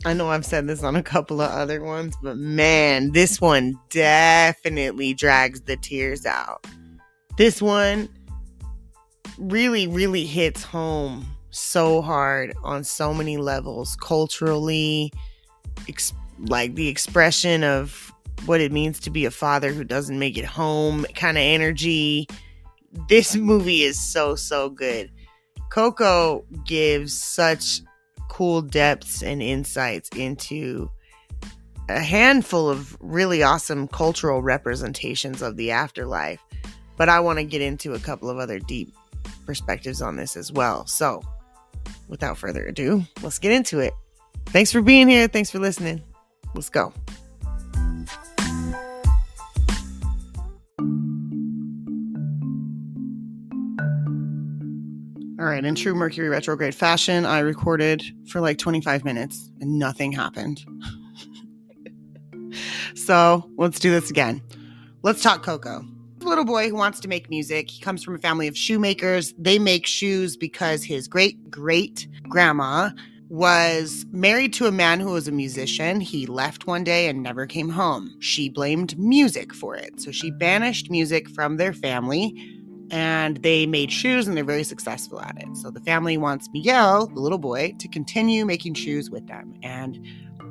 I know I've said this on a couple of other ones, but man, this one definitely drags the tears out. This one really, really hits home so hard on so many levels, culturally, like the expression of what it means to be a father who doesn't make it home kind of energy. This movie is so, so good. CoCo gives such cool depths and insights into a handful of really awesome cultural representations of the afterlife. But I want to get into a couple of other deep perspectives on this as well. So without further ado, let's get into it. Thanks for being here. Thanks for listening. Let's go. All right, in true Mercury retrograde fashion, I recorded for like 25 minutes and nothing happened. So let's do this again. Let's talk CoCo. A little boy who wants to make music. He comes from a family of shoemakers. They make shoes because his great-great-grandma was married to a man who was a musician. He left one day and never came home. She blamed music for it. So she banished music from their family, and they made shoes, and they're very successful at it. So the family wants Miguel, the little boy, to continue making shoes with them. And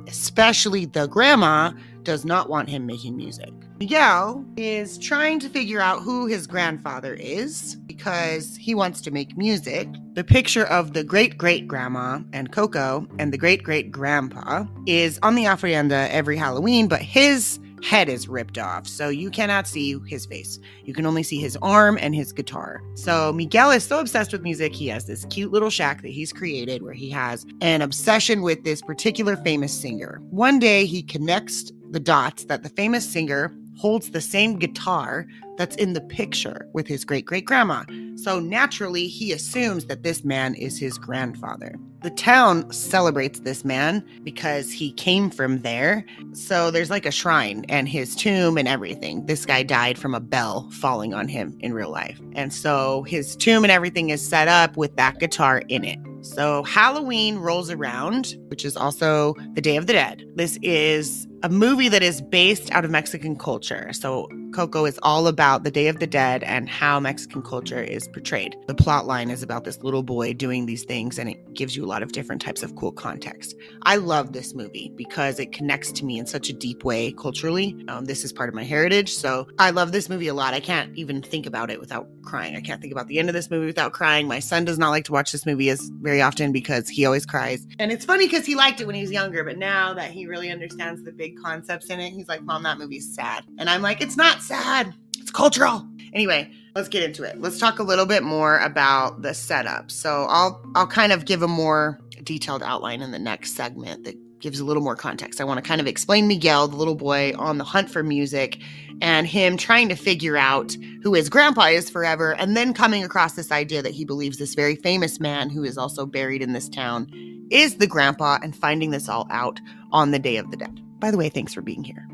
especially the grandma does not want him making music. Miguel is trying to figure out who his grandfather is because he wants to make music. The picture of the great-great-grandma and CoCo and the great-great-grandpa is on the ofrenda every Halloween, but his head is ripped off, so you cannot see his face. You can only see his arm and his guitar. So Miguel is so obsessed with music, he has this cute little shack that he's created where he has an obsession with this particular famous singer. One day he connects the dots that the famous singer holds the same guitar that's in the picture with his great-great-grandma. So naturally, he assumes that this man is his grandfather. The town celebrates this man because he came from there. So there's like a shrine and his tomb and everything. This guy died from a bell falling on him in real life. And so his tomb and everything is set up with that guitar in it. So Halloween rolls around, which is also the Day of the Dead. This is a movie that is based out of Mexican culture. So CoCo is all about the Day of the Dead and how Mexican culture is portrayed. The plot line is about this little boy doing these things, and it gives you a lot of different types of cool context. I love this movie because it connects to me in such a deep way culturally. This is part of my heritage, so I love this movie a lot. I can't even think about it without crying. I can't think about the end of this movie without crying. My son does not like to watch this movie very often because he always cries. And it's funny because he liked it when he was younger, but now that he really understands the big concepts in it, he's like, Mom, that movie's sad. And I'm like, it's not sad. It's cultural. Anyway, let's get into it. Let's talk a little bit more about the setup. So I'll kind of give a more detailed outline in the next segment that gives a little more context. I want to kind of explain Miguel, the little boy on the hunt for music, and him trying to figure out who his grandpa is forever, and then coming across this idea that he believes this very famous man who is also buried in this town is the grandpa, and finding this all out on the Day of the Dead. By the way, thanks for being here.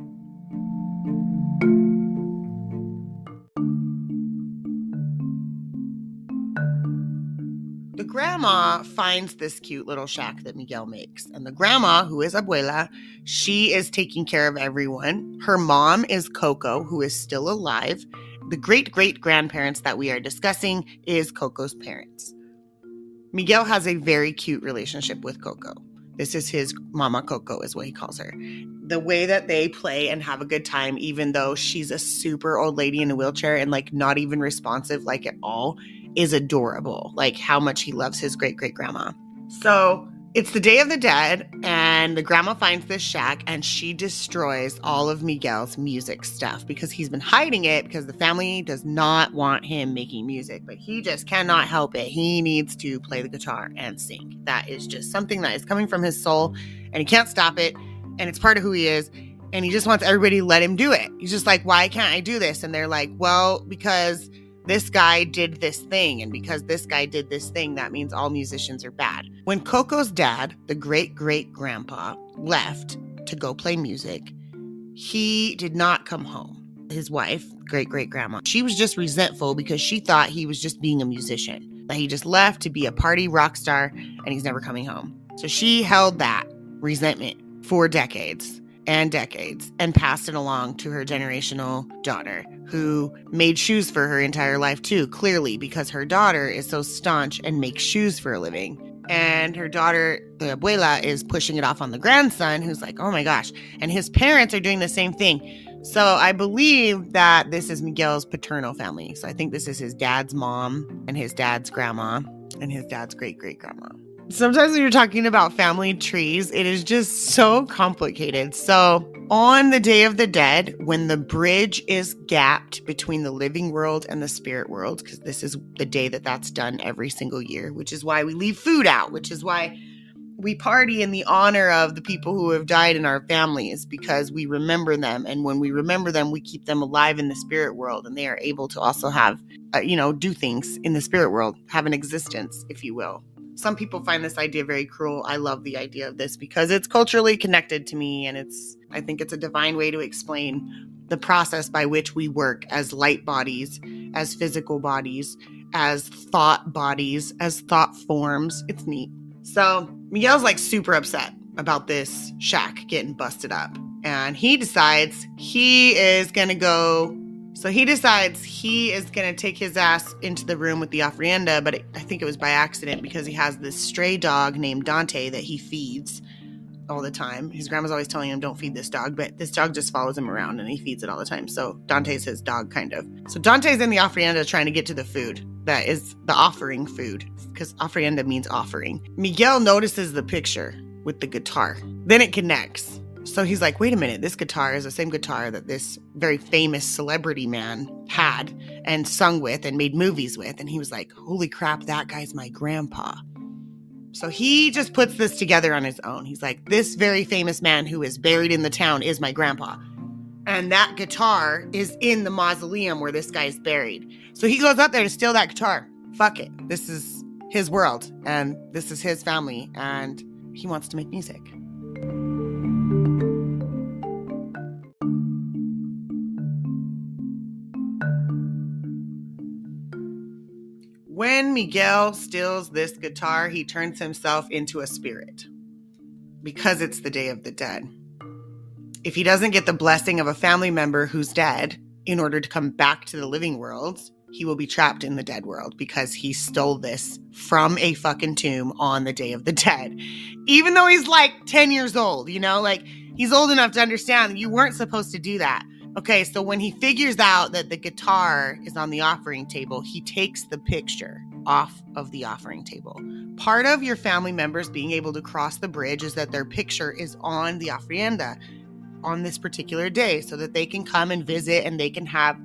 The grandma finds this cute little shack that Miguel makes. And the grandma, who is abuela, she is taking care of everyone. Her mom is CoCo, who is still alive. The great-great-grandparents that we are discussing is CoCo's parents. Miguel has a very cute relationship with CoCo. This is his Mama CoCo, is what he calls her. The way that they play and have a good time, even though she's a super old lady in a wheelchair and like not even responsive like at all, is adorable. Like how much he loves his great-great-grandma. So it's the Day of the Dead, and the grandma finds this shack and she destroys all of Miguel's music stuff because he's been hiding it because the family does not want him making music, but he just cannot help it. He needs to play the guitar and sing. That is just something that is coming from his soul, and he can't stop it, and it's part of who he is, and he just wants everybody to let him do it. He's just like, why can't I do this? And they're like, well, because this guy did this thing, and because this guy did this thing, that means all musicians are bad. When CoCo's dad, the great-great-grandpa, left to go play music, he did not come home. His wife, great-great-grandma, she was just resentful because she thought he was just being a musician, that he just left to be a party rock star and he's never coming home. So she held that resentment for decades and decades and passed it along to her generational daughter, who made shoes for her entire life too, clearly, because her daughter is so staunch and makes shoes for a living. And her daughter, the abuela, is pushing it off on the grandson, who's like, oh my gosh. And his parents are doing the same thing. So I believe that this is Miguel's paternal family. So I think this is his dad's mom and his dad's grandma and his dad's great-great-grandma. Sometimes when you're talking about family trees, it is just so complicated. So on the Day of the Dead, when the bridge is gapped between the living world and the spirit world, because this is the day that that's done every single year, which is why we leave food out, which is why we party in the honor of the people who have died in our families, because we remember them. And when we remember them, we keep them alive in the spirit world, and they are able to also have, do things in the spirit world, have an existence, if you will. Some people find this idea very cruel. I love the idea of this because it's culturally connected to me, and I think it's a divine way to explain the process by which we work as light bodies, as physical bodies, as thought bodies, as thought forms. It's neat. So Miguel's like super upset about this shack getting busted up, and he decides he is going to take his ass into the room with the ofrenda, but I think it was by accident because he has this stray dog named Dante that he feeds all the time. His grandma's always telling him, don't feed this dog, but this dog just follows him around and he feeds it all the time. So Dante's his dog, kind of. So Dante's in the ofrenda trying to get to the food that is the offering food, because ofrenda means offering. Miguel notices the picture with the guitar. Then it connects. So he's like, wait a minute, this guitar is the same guitar that this very famous celebrity man had and sung with and made movies with. And he was like, holy crap, that guy's my grandpa. So he just puts this together on his own. He's like, this very famous man who is buried in the town is my grandpa. And that guitar is in the mausoleum where this guy's buried. So he goes up there to steal that guitar. Fuck it. This is his world and this is his family and he wants to make music. When Miguel steals this guitar, he turns himself into a spirit because it's the Day of the Dead. If he doesn't get the blessing of a family member who's dead in order to come back to the living world, he will be trapped in the dead world because he stole this from a fucking tomb on the Day of the Dead. Even though he's like 10 years old, he's old enough to understand that you weren't supposed to do that. Okay, so when he figures out that the guitar is on the offering table, he takes the picture off of the offering table. Part of your family members being able to cross the bridge is that their picture is on the ofrenda on this particular day so that they can come and visit and they can have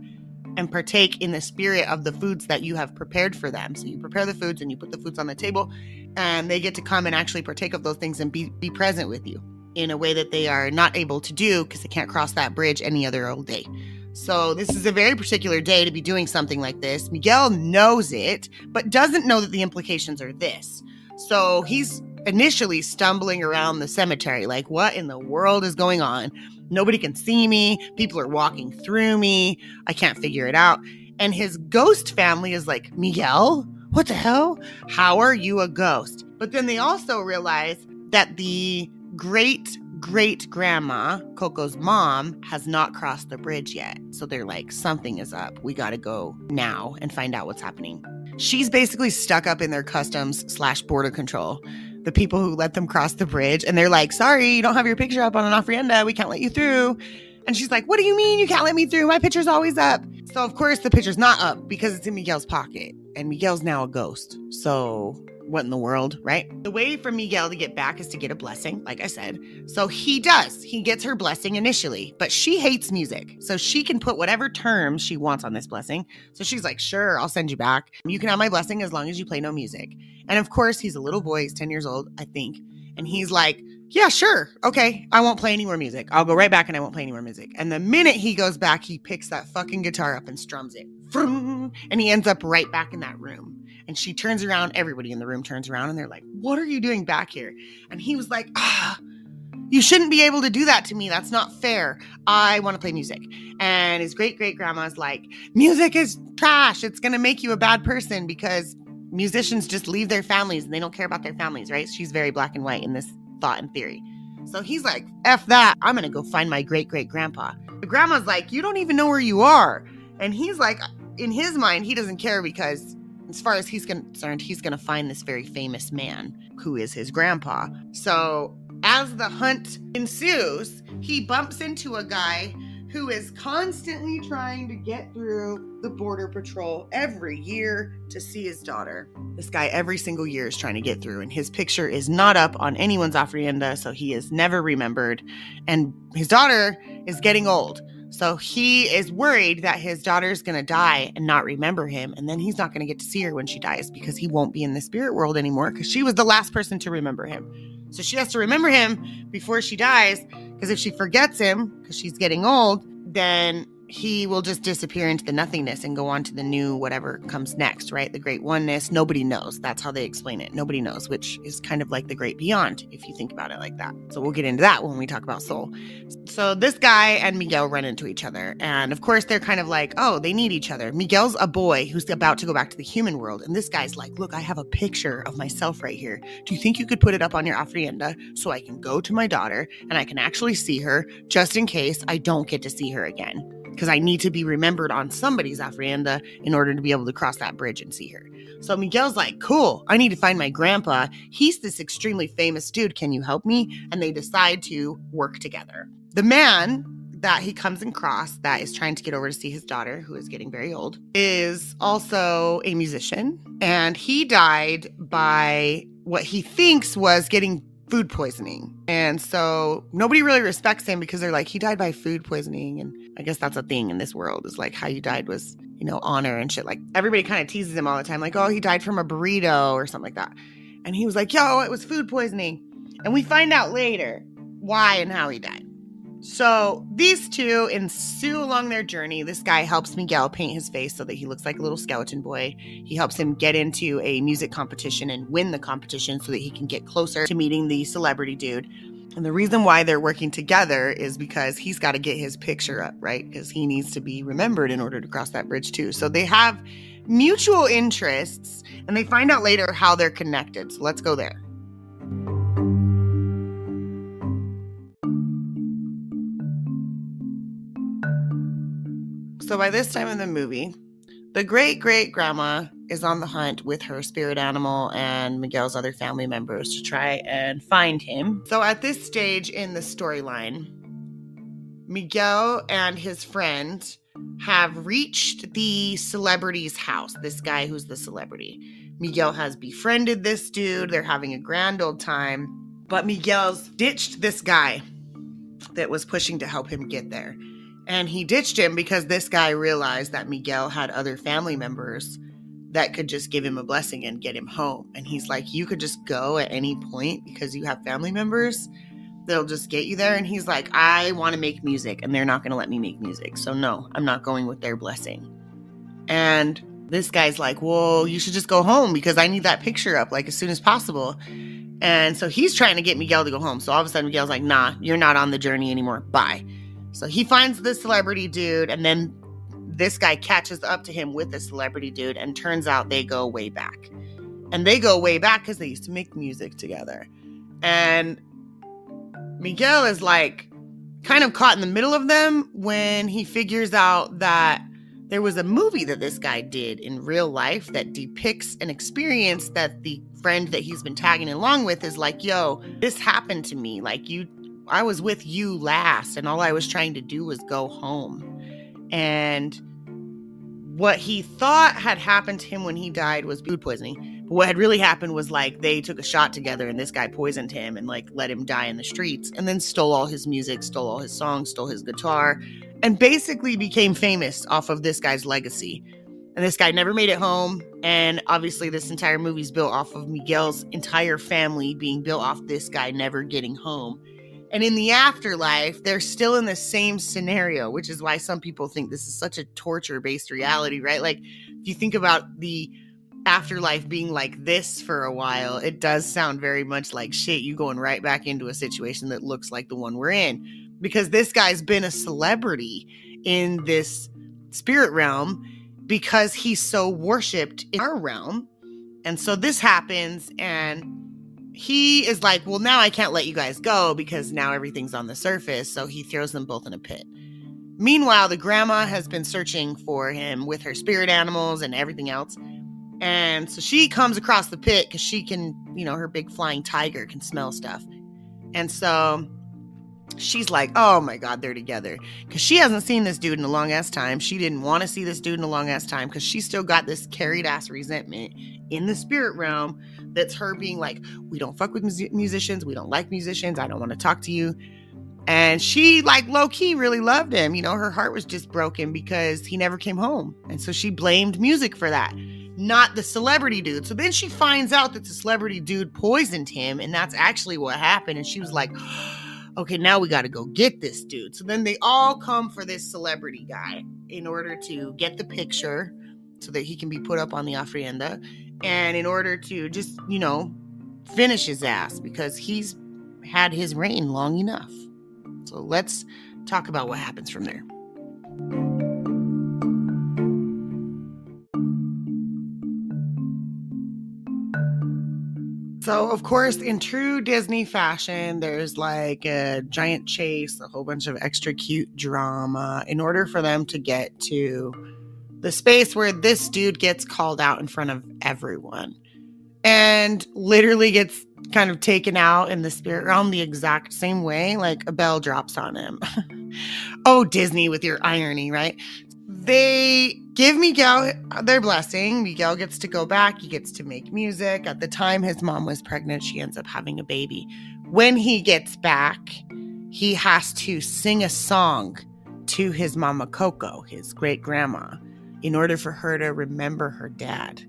and partake in the spirit of the foods that you have prepared for them. So you prepare the foods and you put the foods on the table and they get to come and actually partake of those things and be present with you in a way that they are not able to do because they can't cross that bridge any other old day. So this is a very particular day to be doing something like this. Miguel knows it, but doesn't know that the implications are this. So he's initially stumbling around the cemetery like, what in the world is going on? Nobody can see me. People are walking through me. I can't figure it out. And his ghost family is like, Miguel, what the hell? How are you a ghost? But then they also realize that the great-great-grandma, CoCo's mom, has not crossed the bridge yet. So they're like, something is up. We got to go now and find out what's happening. She's basically stuck up in their customs/border control, the people who let them cross the bridge. And they're like, sorry, you don't have your picture up on an ofrenda. We can't let you through. And she's like, what do you mean you can't let me through? My picture's always up. So of course the picture's not up because it's in Miguel's pocket. And Miguel's now a ghost. So what in the world, right? The way for Miguel to get back is to get a blessing, like I said. So he does. He gets her blessing initially, but she hates music. So she can put whatever terms she wants on this blessing. So she's like, sure, I'll send you back. You can have my blessing as long as you play no music. And of course, he's a little boy. He's 10 years old, I think. And he's like, yeah, sure. Okay, I won't play any more music. I'll go right back and I won't play any more music. And the minute he goes back, he picks that fucking guitar up and strums it. And he ends up right back in that room. And she turns around, everybody in the room turns around and they're like, what are you doing back here? And he was like, you shouldn't be able to do that to me. That's not fair. I want to play music. And his great-great-grandma's like, music is trash. It's going to make you a bad person because musicians just leave their families and they don't care about their families, right? She's very black and white in this thought and theory. So he's like, F that, I'm going to go find my great-great-grandpa. The grandma's like, you don't even know where you are. And he's like, in his mind, he doesn't care because as far as he's concerned, he's going to find this very famous man who is his grandpa. So as the hunt ensues, he bumps into a guy who is constantly trying to get through the border patrol every year to see his daughter. This guy every single year is trying to get through, and his picture is not up on anyone's ofrenda, so he is never remembered. And his daughter is getting old. So he is worried that his daughter is going to die and not remember him. And then he's not going to get to see her when she dies because he won't be in the spirit world anymore because she was the last person to remember him. So she has to remember him before she dies, because if she forgets him because she's getting old, then he will just disappear into the nothingness and go on to the new whatever comes next, right? The great oneness. Nobody knows. That's how they explain it. Nobody knows, which is kind of like the great beyond, if you think about it like that. So we'll get into that when we talk about soul. So this guy and Miguel run into each other. And of course, they're kind of like, oh, they need each other. Miguel's a boy who's about to go back to the human world. And this guy's like, look, I have a picture of myself right here. Do you think you could put it up on your ofrenda so I can go to my daughter and I can actually see her just in case I don't get to see her again? Because I need to be remembered on somebody's ofrenda in order to be able to cross that bridge and see her. So Miguel's like, cool, I need to find my grandpa. He's this extremely famous dude. Can you help me? And they decide to work together. The man that he comes across that is trying to get over to see his daughter, who is getting very old, is also a musician. And he died by what he thinks was getting food poisoning. And so nobody really respects him because they're like, he died by food poisoning. And I guess that's a thing in this world, is like how you died was, honor and shit. Like everybody kind of teases him all the time. Like, oh, he died from a burrito or something like that. And he was like, yo, it was food poisoning. And we find out later why and how he died. So these two ensue along their journey. This guy helps Miguel paint his face so that he looks like a little skeleton boy. He helps him get into a music competition and win the competition so that he can get closer to meeting the celebrity dude. And the reason why they're working together is because he's got to get his picture up, right? Because he needs to be remembered in order to cross that bridge too. So they have mutual interests, and they find out later how they're connected. So let's go there. So by this time in the movie, the great-great-grandma is on the hunt with her spirit animal and Miguel's other family members to try and find him. So at this stage in the storyline, Miguel and his friend have reached the celebrity's house, this guy who's the celebrity. Miguel has befriended this dude. They're having a grand old time. But Miguel's ditched this guy that was pushing to help him get there. And he ditched him because this guy realized that Miguel had other family members that could just give him a blessing and get him home. And he's like, you could just go at any point because you have family members. They'll just get you there. And he's like, I want to make music and they're not going to let me make music. So no, I'm not going with their blessing. And this guy's like, well, you should just go home because I need that picture up like as soon as possible. And so he's trying to get Miguel to go home. So all of a sudden Miguel's like, nah, you're not on the journey anymore. Bye. So he finds the celebrity dude, and then this guy catches up to him with the celebrity dude, and turns out they go way back. And they go way back because they used to make music together. And Miguel is like kind of caught in the middle of them when he figures out that there was a movie that this guy did in real life that depicts an experience that the friend that he's been tagging along with is like, yo, this happened to me. Like I was with you last and all I was trying to do was go home. And what he thought had happened to him when he died was food poisoning. But what had really happened was like they took a shot together and this guy poisoned him and like let him die in the streets and then stole all his music, stole all his songs, stole his guitar, and basically became famous off of this guy's legacy. And this guy never made it home. And obviously this entire movie's built off of Miguel's entire family being built off this guy never getting home. And in the afterlife, they're still in the same scenario, which is why some people think this is such a torture-based reality, right? Like, if you think about the afterlife being like this for a while, it does sound very much like shit, you going right back into a situation that looks like the one we're in. Because this guy's been a celebrity in this spirit realm because he's so worshipped in our realm. And so this happens, and he is like, well, now I can't let you guys go because now everything's on the surface. So he throws them both in a pit. Meanwhile, the grandma has been searching for him with her spirit animals and everything else. And so she comes across the pit because she can, her big flying tiger can smell stuff. And so she's like, oh my God, they're together. Because she hasn't seen this dude in a long ass time. She didn't want to see this dude in a long ass time because she still got this carried ass resentment in the spirit realm. That's her being like, we don't fuck with musicians. We don't like musicians. I don't want to talk to you. And she, like, low-key really loved him. Her heart was just broken because he never came home. And so she blamed music for that, not the celebrity dude. So then she finds out that the celebrity dude poisoned him, and that's actually what happened. And she was like, okay, now we got to go get this dude. So then they all come for this celebrity guy in order to get the picture so that he can be put up on the ofrenda, and in order to just, finish his ass because he's had his reign long enough. So let's talk about what happens from there. So, of course, in true Disney fashion, there's like a giant chase, a whole bunch of extra cute drama in order for them to get to the space where this dude gets called out in front of everyone and literally gets kind of taken out in the spirit realm the exact same way, like a bell drops on him. Oh, Disney with your irony, right? They give Miguel their blessing. Miguel gets to go back. He gets to make music. At the time his mom was pregnant, she ends up having a baby. When he gets back, he has to sing a song to his mama CoCo, his great grandma, in order for her to remember her dad.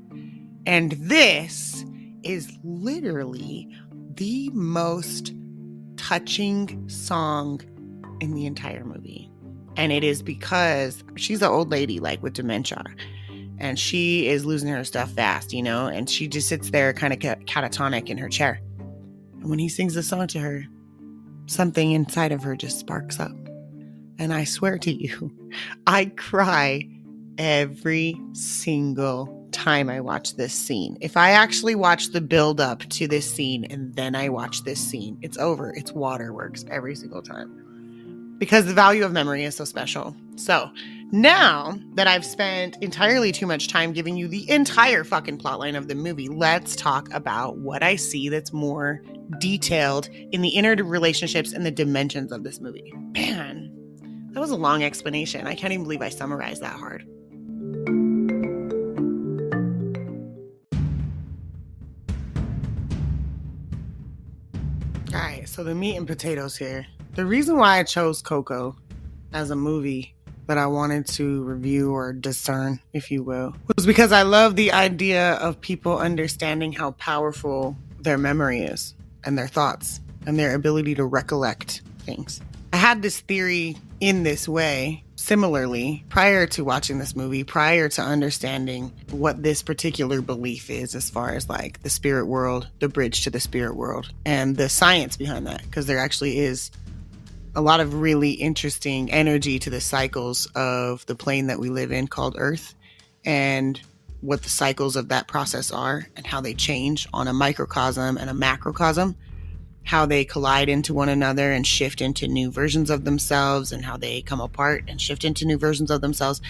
And this is literally the most touching song in the entire movie. And it is because she's an old lady, like with dementia, and she is losing her stuff fast, and she just sits there kind of catatonic in her chair. And when he sings the song to her, something inside of her just sparks up. And I swear to you, I cry every single time I watch this scene. If I actually watch the build up to this scene and then I watch this scene, it's over. It's waterworks every single time. Because the value of memory is so special. So now that I've spent entirely too much time giving you the entire fucking plotline of the movie, let's talk about what I see that's more detailed in the interrelationships and the dimensions of this movie. Man, that was a long explanation. I can't even believe I summarized that hard. All right, so the meat and potatoes here. The reason why I chose CoCo as a movie that I wanted to review or discern, if you will, was because I love the idea of people understanding how powerful their memory is and their thoughts and their ability to recollect things. I had this theory in this way, similarly, prior to watching this movie, prior to understanding what this particular belief is as far as like the spirit world, the bridge to the spirit world, and the science behind that, because there actually is a lot of really interesting energy to the cycles of the plane that we live in called Earth, and what the cycles of that process are and how they change on a microcosm and a macrocosm, how they collide into one another and shift into new versions of themselves, and how they come apart and shift into new versions of themselves.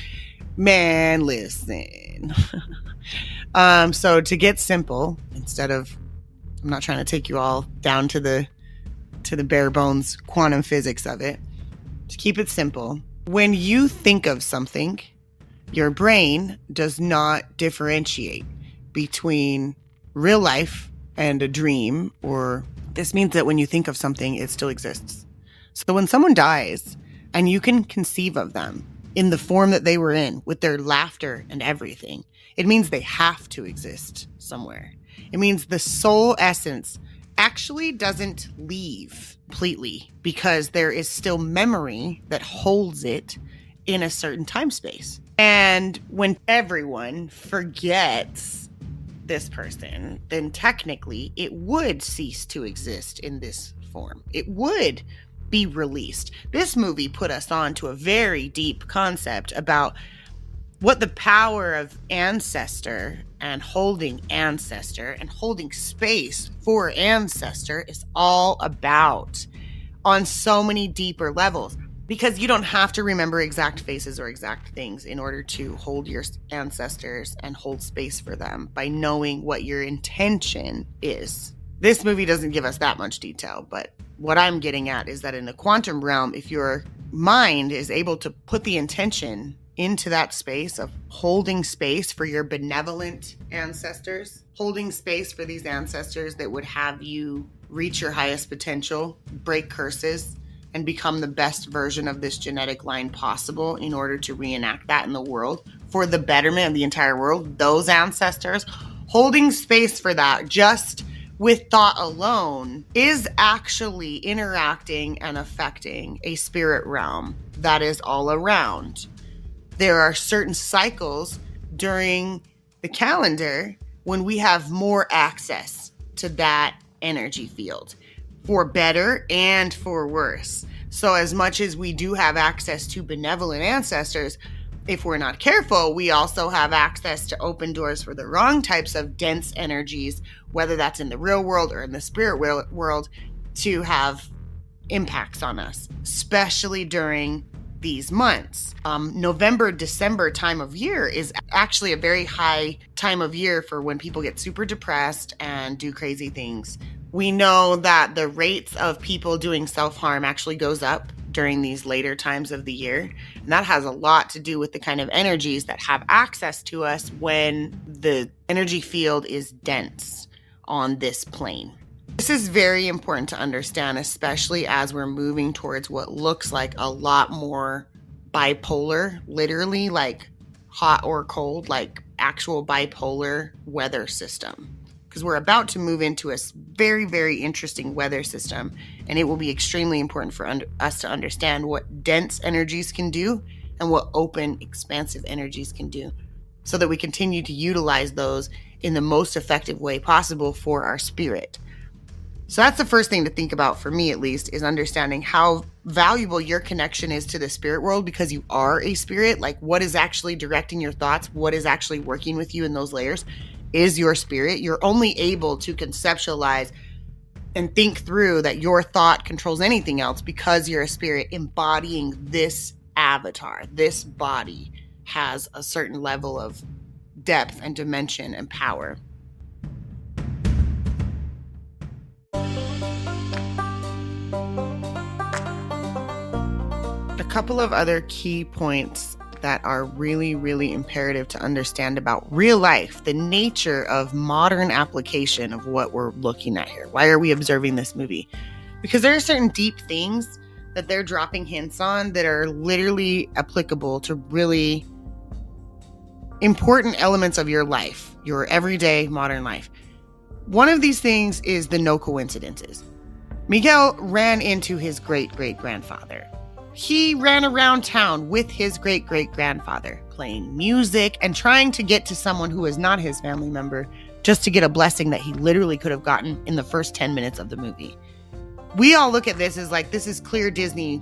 Man, listen. So to get simple, instead of, I'm not trying to take you all down to the bare bones quantum physics of it. To keep it simple, when you think of something, your brain does not differentiate between real life and a dream, or this means that when you think of something, it still exists. So when someone dies and you can conceive of them in the form that they were in, with their laughter and everything, it means they have to exist somewhere. It means the soul essence actually doesn't leave completely because there is still memory that holds it in a certain time space. And when everyone forgets this person, then technically it would cease to exist in this form. It would be released. This movie put us on to a very deep concept about what the power of ancestor and holding ancestor and holding space for ancestor is all about on so many deeper levels, because you don't have to remember exact faces or exact things in order to hold your ancestors and hold space for them by knowing what your intention is. This movie doesn't give us that much detail, but what I'm getting at is that in the quantum realm, if your mind is able to put the intention into that space of holding space for your benevolent ancestors, holding space for these ancestors that would have you reach your highest potential, break curses, and become the best version of this genetic line possible in order to reenact that in the world for the betterment of the entire world, those ancestors, holding space for that just with thought alone is actually interacting and affecting a spirit realm that is all around. There are certain cycles during the calendar when we have more access to that energy field, for better and for worse. So as much as we do have access to benevolent ancestors, if we're not careful, we also have access to open doors for the wrong types of dense energies, whether that's in the real world or in the spirit world, to have impacts on us, especially during these months. November, December time of year is actually a very high time of year for when people get super depressed and do crazy things. We know that the rates of people doing self-harm actually goes up during these later times of the year. And that has a lot to do with the kind of energies that have access to us when the energy field is dense on this plane. This is very important to understand, especially as we're moving towards what looks like a lot more bipolar, literally like hot or cold, like actual bipolar weather system. Because we're about to move into a very, very interesting weather system, and it will be extremely important for us to understand what dense energies can do and what open, expansive energies can do, so that we continue to utilize those in the most effective way possible for our spirit. So that's the first thing to think about, for me at least, is understanding how valuable your connection is to the spirit world, because you are a spirit. Like, what is actually directing your thoughts, what is actually working with you in those layers is your spirit. You're only able to conceptualize and think through that your thought controls anything else because you're a spirit embodying this avatar. This body has a certain level of depth and dimension and power. A couple of other key points that are really, really imperative to understand about real life, the nature of modern application of what we're looking at here. Why are we observing this movie? Because there are certain deep things that they're dropping hints on that are literally applicable to really important elements of your life, your everyday modern life. One of these things is the no coincidences. Miguel ran into his great-great-grandfather. He ran around town with his great-great-grandfather, playing music and trying to get to someone who is not his family member just to get a blessing that he literally could have gotten in the first 10 minutes of the movie. We all look at this as like, this is clear Disney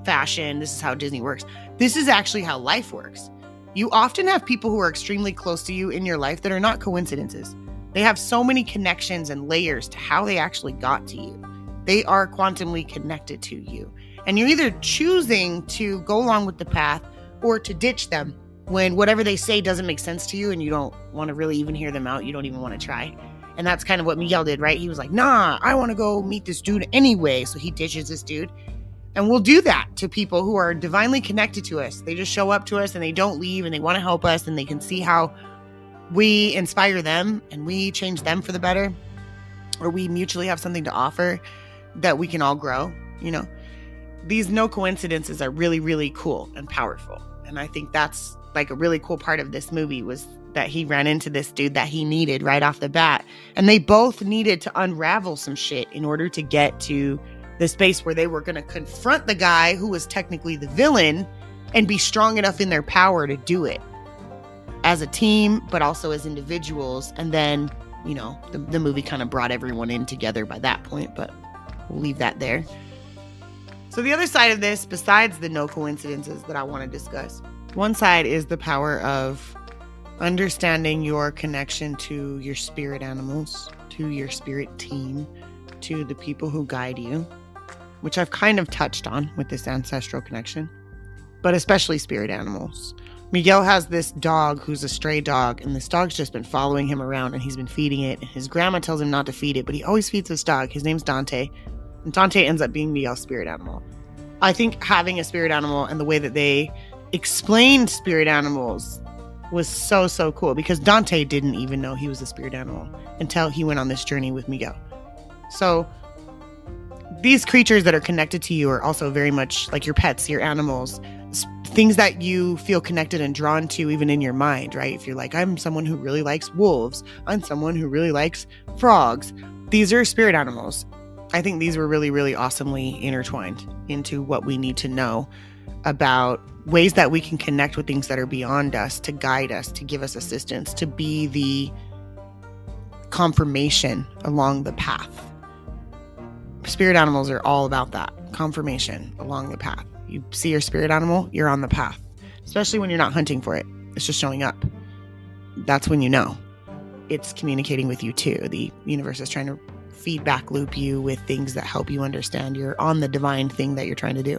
fashion. This is how Disney works. This is actually how life works. You often have people who are extremely close to you in your life that are not coincidences. They have so many connections and layers to how they actually got to you. They are quantumly connected to you. And you're either choosing to go along with the path or to ditch them when whatever they say doesn't make sense to you and you don't want to really even hear them out. You don't even want to try. And that's kind of what Miguel did, right? He was like, nah, I want to go meet this dude anyway. So he ditches this dude. And we'll do that to people who are divinely connected to us. They just show up to us and they don't leave and they want to help us and they can see how we inspire them and we change them for the better, or we mutually have something to offer that we can all grow, you know? These no coincidences are really, really cool and powerful. And I think that's like a really cool part of this movie, was that he ran into this dude that he needed right off the bat. And they both needed to unravel some shit in order to get to the space where they were going to confront the guy who was technically the villain and be strong enough in their power to do it as a team, but also as individuals. And then, you know, the movie kind of brought everyone in together by that point, but we'll leave that there. So the other side of this, besides the no coincidences that I want to discuss, one side is the power of understanding your connection to your spirit animals, to your spirit team, to the people who guide you, which I've kind of touched on with this ancestral connection, but especially spirit animals. Miguel has this dog who's a stray dog, and this dog's just been following him around, and he's been feeding it. And his grandma tells him not to feed it, but he always feeds this dog. His name's Dante, and Dante ends up being Miguel's spirit animal. I think having a spirit animal and the way that they explained spirit animals was so, so cool, because Dante didn't even know he was a spirit animal until he went on this journey with Miguel. So these creatures that are connected to you are also very much like your pets, your animals, things that you feel connected and drawn to even in your mind, right? If you're like, I'm someone who really likes wolves, I'm someone who really likes frogs. These are spirit animals. I think these were really, really awesomely intertwined into what we need to know about ways that we can connect with things that are beyond us, to guide us, to give us assistance, to be the confirmation along the path. Spirit animals are all about that, confirmation along the path. You see your spirit animal, you're on the path, especially when you're not hunting for it. It's just showing up. That's when you know it's communicating with you too. The universe is trying to feedback loop you with things that help you understand you're on the divine thing that you're trying to do.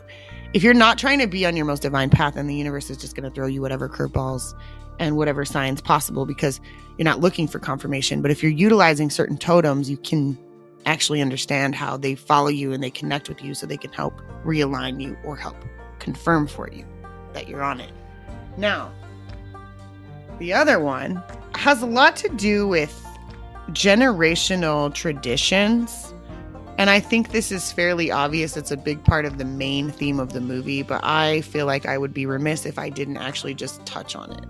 If you're not trying to be on your most divine path, then the universe is just going to throw you whatever curveballs and whatever signs possible, because you're not looking for confirmation. But if you're utilizing certain totems, you can actually understand how they follow you and they connect with you, so they can help realign you or help confirm for you that you're on it. Now, the other one has a lot to do with generational traditions. And I think this is fairly obvious. It's a big part of the main theme of the movie, but I feel like I would be remiss if I didn't actually just touch on it.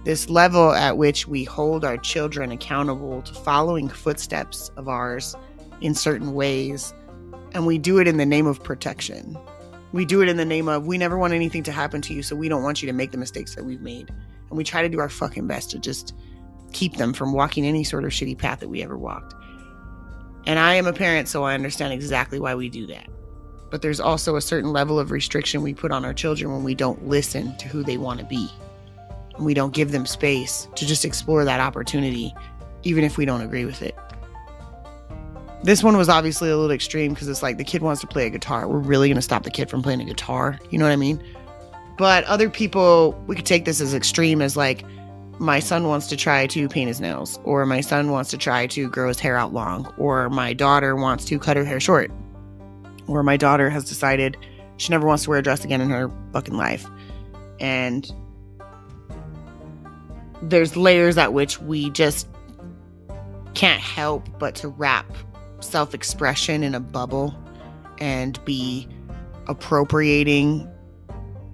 This level at which we hold our children accountable to following footsteps of ours in certain ways, and we do it in the name of protection. We do it in the name of, we never want anything to happen to you, so we don't want you to make the mistakes that we've made. And we try to do our fucking best to just keep them from walking any sort of shitty path that we ever walked. And I am a parent, so I understand exactly why we do that. But there's also a certain level of restriction we put on our children when we don't listen to who they want to be. And we don't give them space to just explore that opportunity, even if we don't agree with it. This one was obviously a little extreme, because it's like the kid wants to play a guitar. We're really going to stop the kid from playing a guitar. You know what I mean? But other people, we could take this as extreme as like, my son wants to try to paint his nails, or my son wants to try to grow his hair out long, or my daughter wants to cut her hair short, or my daughter has decided she never wants to wear a dress again in her fucking life. And there's layers at which we just can't help but to wrap self-expression in a bubble and be appropriating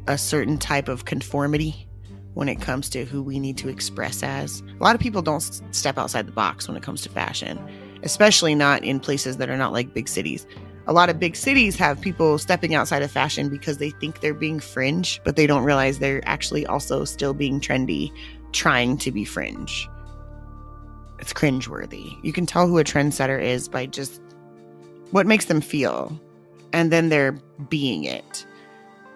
a certain type of conformity when it comes to who we need to express as. A lot of people don't step outside the box when it comes to fashion, especially not in places that are not like big cities. A lot of big cities have people stepping outside of fashion because they think they're being fringe, but they don't realize they're actually also still being trendy, trying to be fringe. It's cringeworthy. You can tell who a trendsetter is by just what makes them feel, and then they're being it.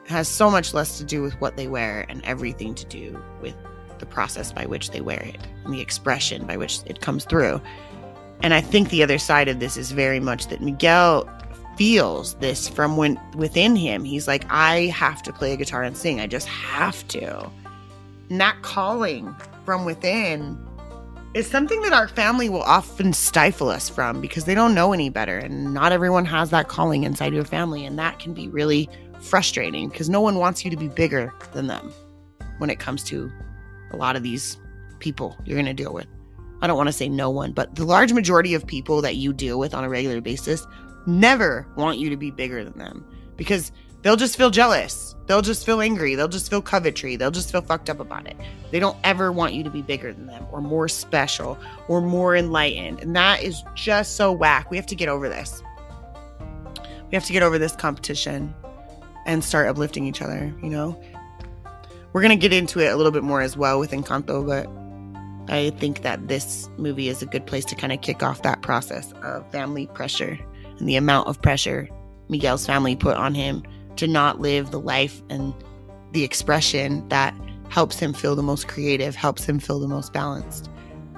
It has so much less to do with what they wear and everything to do with the process by which they wear it and the expression by which it comes through. And I think the other side of this is very much that Miguel feels this from within him. He's like, I have to play a guitar and sing. I just have to. And that calling from within is something that our family will often stifle us from, because they don't know any better. And not everyone has that calling inside your family. And that can be really frustrating, because no one wants you to be bigger than them when it comes to a lot of these people you're going to deal with. I don't want to say no one, but the large majority of people that you deal with on a regular basis never want you to be bigger than them, because they'll just feel jealous. They'll just feel angry. They'll just feel covetry. They'll just feel fucked up about it. They don't ever want you to be bigger than them or more special or more enlightened. And that is just so whack. We have to get over this. We have to get over this competition and start uplifting each other, you know? We're going to get into it a little bit more as well with Encanto, but I think that this movie is a good place to kind of kick off that process of family pressure and the amount of pressure Miguel's family put on him to not live the life and the expression that helps him feel the most creative, helps him feel the most balanced.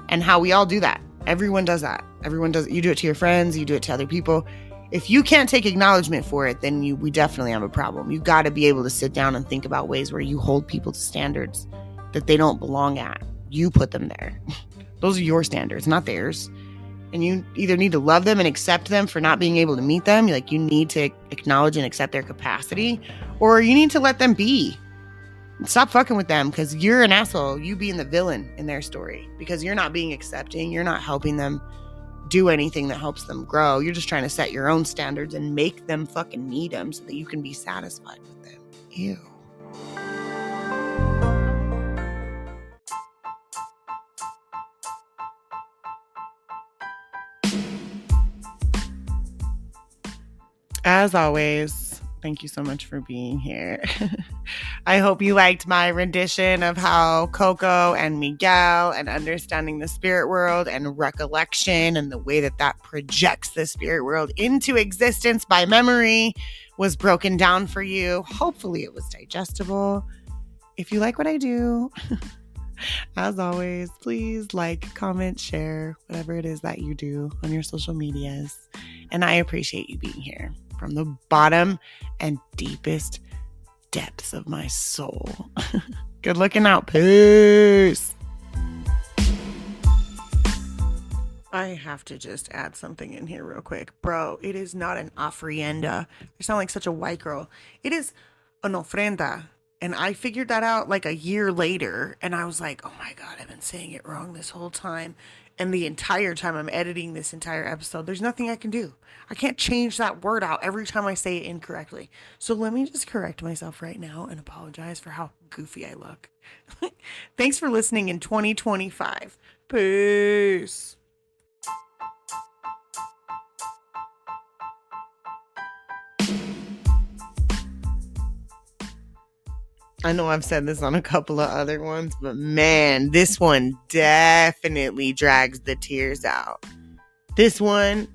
And how we all do that. Everyone does that. Everyone does it. You do it to your friends, you do it to other people. If you can't take acknowledgement for it, then we definitely have a problem. You got to be able to sit down and think about ways where you hold people to standards that they don't belong at. You put them there. Those are your standards, not theirs. And you either need to love them and accept them for not being able to meet them. Like, you need to acknowledge and accept their capacity, or you need to let them be. Stop fucking with them, because you're an asshole. You being the villain in their story, because you're not being accepting. You're not helping them do anything that helps them grow. You're just trying to set your own standards and make them fucking meet them so that you can be satisfied with them. Ew. As always, thank you so much for being here. I hope you liked my rendition of how CoCo and Miguel and understanding the spirit world and recollection and the way that that projects the spirit world into existence by memory was broken down for you. Hopefully it was digestible. If you like what I do, as always, please like, comment, share, whatever it is that you do on your social medias. And I appreciate you being here from the bottom and deepest depths of my soul. Good looking out. Peace. I have to just add something in here real quick. Bro, it is not an ofrenda. You sound like such a white girl. It is an ofrenda. And I figured that out like a year later. And I was like, oh my God, I've been saying it wrong this whole time. And the entire time I'm editing this entire episode, there's nothing I can do. I can't change that word out every time I say it incorrectly. So let me just correct myself right now and apologize for how goofy I look. Thanks for listening in 2025. Peace. I know I've said this on a couple of other ones, but man, this one definitely drags the tears out. This one